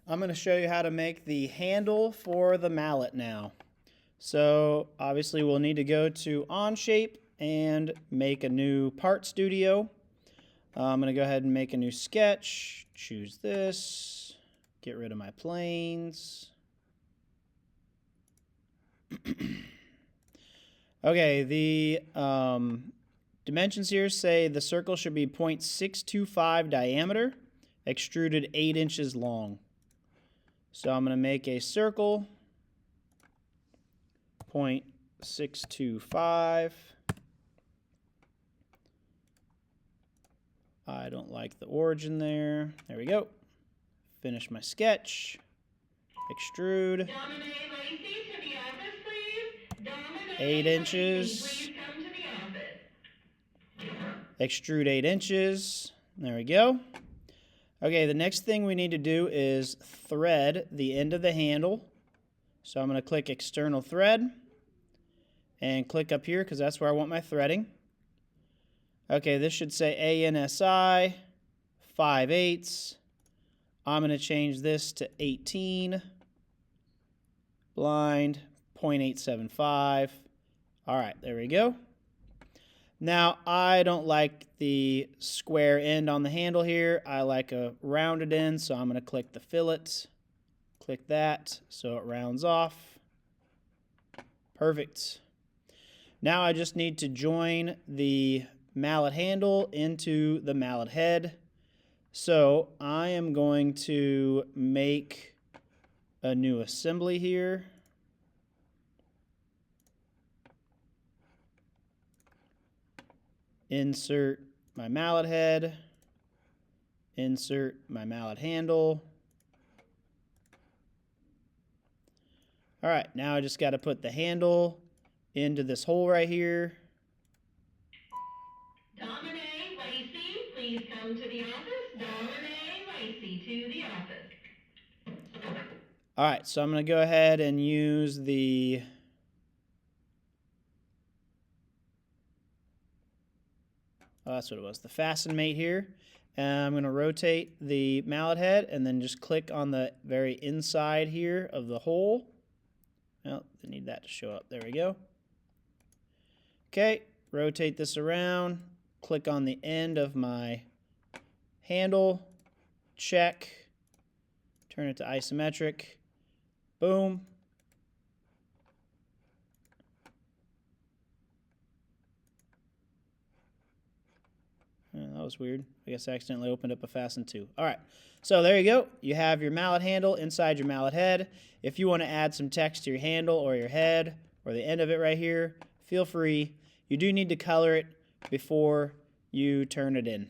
I'm going to show you how to make the handle for the mallet now. So obviously we'll need to go to Onshape and make a new part studio. I'm going to go ahead and make a new sketch, choose this, get rid of my planes. Okay, the dimensions here say the circle should be 0.625 diameter, extruded 8 inches long. So I'm going to make a circle, 0.625. I don't like the origin there. There we go. Finish my sketch. Extrude. 8 inches. Extrude 8 inches. There we go. Okay, the next thing we need to do is thread the end of the handle. So I'm going to click external thread and click up here because that's where I want my threading. Okay, this should say ANSI 5/8. I'm going to change this to 18. Blind 0.875. All right, there we go. Now, I don't like the square end on the handle here. I like a rounded end, so I'm going to click the fillet. Click that so it rounds off. Perfect. Now I just need to join the mallet handle into the mallet head. So I am going to make a new assembly here. Insert my mallet head, insert my mallet handle. All right, now I just got to put the handle into this hole right here. Dominic Lacey, please come to the office. Dominic Lacey to the office. All right, so I'm going to go ahead and use the that's what it was, the fasten mate here. And I'm going to rotate the mallet head and then just click on the very inside here of the hole. Well, I need that to show up. There we go. Okay, rotate this around, click on the end of my handle, check, turn it to isometric, boom. That was weird. I guess I accidentally opened up a fasten too. All right, so there you go. You have your mallet handle inside your mallet head. If you want to add some text to your handle or your head or the end of it right here, feel free. You do need to color it before you turn it in.